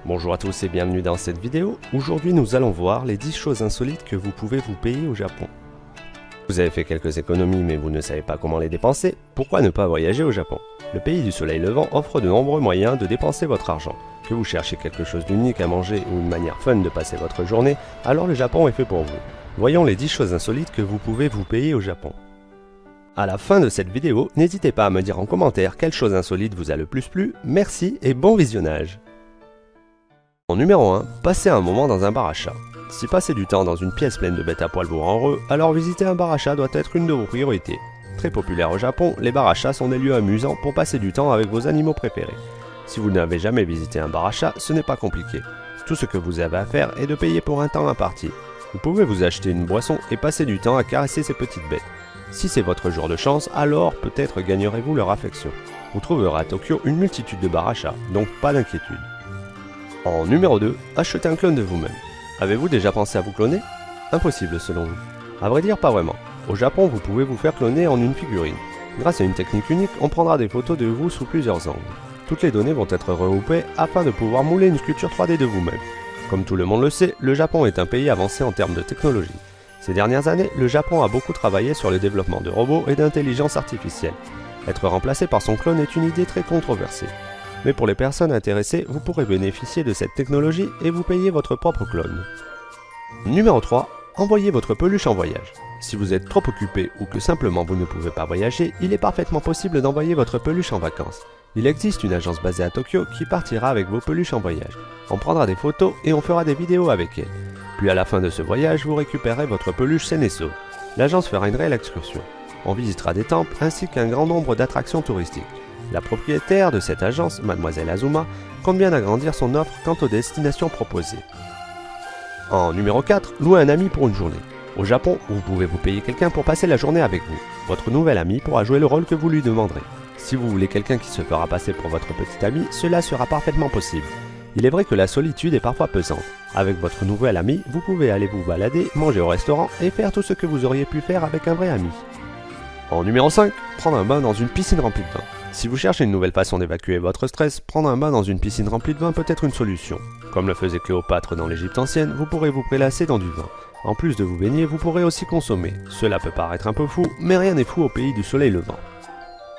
Bonjour à tous et bienvenue dans cette vidéo. Aujourd'hui nous allons voir les 10 choses insolites que vous pouvez vous payer au Japon. Vous avez fait quelques économies mais vous ne savez pas comment les dépenser, pourquoi ne pas voyager au Japon? Le pays du soleil levant offre de nombreux moyens de dépenser votre argent. Que vous cherchez quelque chose d'unique à manger ou une manière fun de passer votre journée, alors le Japon est fait pour vous. Voyons les 10 choses insolites que vous pouvez vous payer au Japon. À la fin de cette vidéo, n'hésitez pas à me dire en commentaire quelle chose insolite vous a le plus plu, merci et bon visionnage. En numéro 1, passez un moment dans un bar à chat. Si passer du temps dans une pièce pleine de bêtes à poil vous rend heureux, alors visiter un bar à chat doit être une de vos priorités. Très populaire au Japon, les bars à chat sont des lieux amusants pour passer du temps avec vos animaux préférés. Si vous n'avez jamais visité un bar à chat, ce n'est pas compliqué. Tout ce que vous avez à faire est de payer pour un temps imparti. Vous pouvez vous acheter une boisson et passer du temps à caresser ces petites bêtes. Si c'est votre jour de chance, alors peut-être gagnerez-vous leur affection. Vous trouverez à Tokyo une multitude de bars à chat, donc pas d'inquiétude. En numéro 2, achetez un clone de vous-même. Avez-vous déjà pensé à vous cloner? Impossible selon vous. À vrai dire, pas vraiment. Au Japon, vous pouvez vous faire cloner en une figurine. Grâce à une technique unique, on prendra des photos de vous sous plusieurs angles. Toutes les données vont être regroupées afin de pouvoir mouler une sculpture 3D de vous-même. Comme tout le monde le sait, le Japon est un pays avancé en termes de technologie. Ces dernières années, le Japon a beaucoup travaillé sur le développement de robots et d'intelligence artificielle. Être remplacé par son clone est une idée très controversée. Mais pour les personnes intéressées, vous pourrez bénéficier de cette technologie et vous payer votre propre clone. Numéro 3. Envoyez votre peluche en voyage. Si vous êtes trop occupé ou que simplement vous ne pouvez pas voyager, il est parfaitement possible d'envoyer votre peluche en vacances. Il existe une agence basée à Tokyo qui partira avec vos peluches en voyage. On prendra des photos et on fera des vidéos avec elles. Puis à la fin de ce voyage, vous récupérez votre peluche saine et sauve. L'agence fera une réelle excursion. On visitera des temples ainsi qu'un grand nombre d'attractions touristiques. La propriétaire de cette agence, Mademoiselle Azuma, compte bien agrandir son offre quant aux destinations proposées. En numéro 4, louez un ami pour une journée. Au Japon, vous pouvez vous payer quelqu'un pour passer la journée avec vous. Votre nouvel ami pourra jouer le rôle que vous lui demanderez. Si vous voulez quelqu'un qui se fera passer pour votre petit ami, cela sera parfaitement possible. Il est vrai que la solitude est parfois pesante. Avec votre nouvel ami, vous pouvez aller vous balader, manger au restaurant et faire tout ce que vous auriez pu faire avec un vrai ami. En numéro 5, prendre un bain dans une piscine remplie de vin. Si vous cherchez une nouvelle façon d'évacuer votre stress, prendre un bain dans une piscine remplie de vin peut être une solution. Comme le faisait Cléopâtre dans l'Égypte ancienne, vous pourrez vous prélasser dans du vin. En plus de vous baigner, vous pourrez aussi consommer. Cela peut paraître un peu fou, mais rien n'est fou au pays du soleil levant.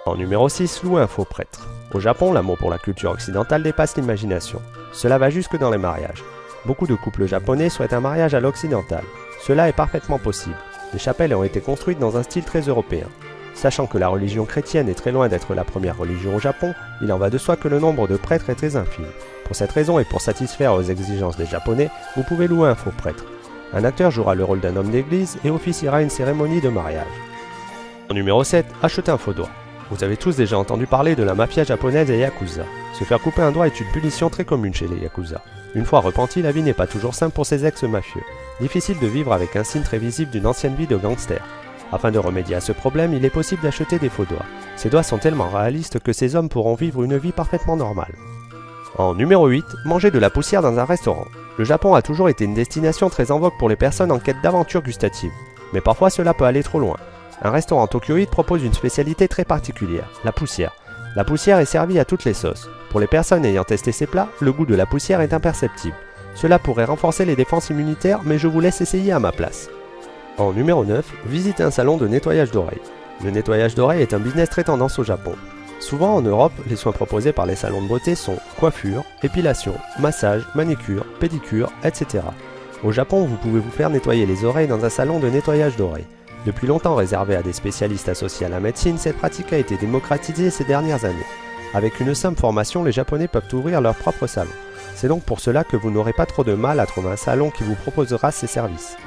En numéro 6, louer un faux prêtre. Au Japon, l'amour pour la culture occidentale dépasse l'imagination. Cela va jusque dans les mariages. Beaucoup de couples japonais souhaitent un mariage à l'occidental. Cela est parfaitement possible. Les chapelles ont été construites dans un style très européen. Sachant que la religion chrétienne est très loin d'être la première religion au Japon, il en va de soi que le nombre de prêtres est très infime. Pour cette raison et pour satisfaire aux exigences des Japonais, vous pouvez louer un faux prêtre. Un acteur jouera le rôle d'un homme d'église et officiera une cérémonie de mariage. En numéro 7, achetez un faux doigt. Vous avez tous déjà entendu parler de la mafia japonaise et Yakuza. Se faire couper un doigt est une punition très commune chez les Yakuza. Une fois repenti, la vie n'est pas toujours simple pour ces ex-mafieux. Difficile de vivre avec un signe très visible d'une ancienne vie de gangster. Afin de remédier à ce problème, il est possible d'acheter des faux doigts. Ces doigts sont tellement réalistes que ces hommes pourront vivre une vie parfaitement normale. En numéro 8, manger de la poussière dans un restaurant. Le Japon a toujours été une destination très en vogue pour les personnes en quête d'aventure gustative. Mais parfois cela peut aller trop loin. Un restaurant tokyoïde propose une spécialité très particulière, la poussière. La poussière est servie à toutes les sauces. Pour les personnes ayant testé ces plats, le goût de la poussière est imperceptible. Cela pourrait renforcer les défenses immunitaires, mais je vous laisse essayer à ma place. En numéro 9, visitez un salon de nettoyage d'oreilles. Le nettoyage d'oreilles est un business très tendance au Japon. Souvent en Europe, les soins proposés par les salons de beauté sont coiffure, épilation, massage, manicure, pédicure, etc. Au Japon, vous pouvez vous faire nettoyer les oreilles dans un salon de nettoyage d'oreilles. Depuis longtemps réservé à des spécialistes associés à la médecine, cette pratique a été démocratisée ces dernières années. Avec une simple formation, les Japonais peuvent ouvrir leur propre salon. C'est donc pour cela que vous n'aurez pas trop de mal à trouver un salon qui vous proposera ces services.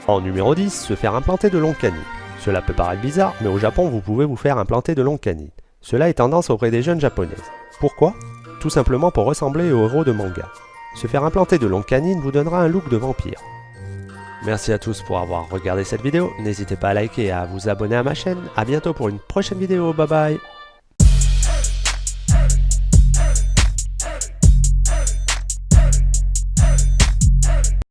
En numéro 10, se faire implanter de longues canines. Cela peut paraître bizarre, mais au Japon, vous pouvez vous faire implanter de longues canines. Cela est tendance auprès des jeunes japonaises. Pourquoi? Tout simplement pour ressembler aux héros de manga. Se faire implanter de longues canines vous donnera un look de vampire. Merci à tous pour avoir regardé cette vidéo. N'hésitez pas à liker et à vous abonner à ma chaîne. A bientôt pour une prochaine vidéo. Bye bye.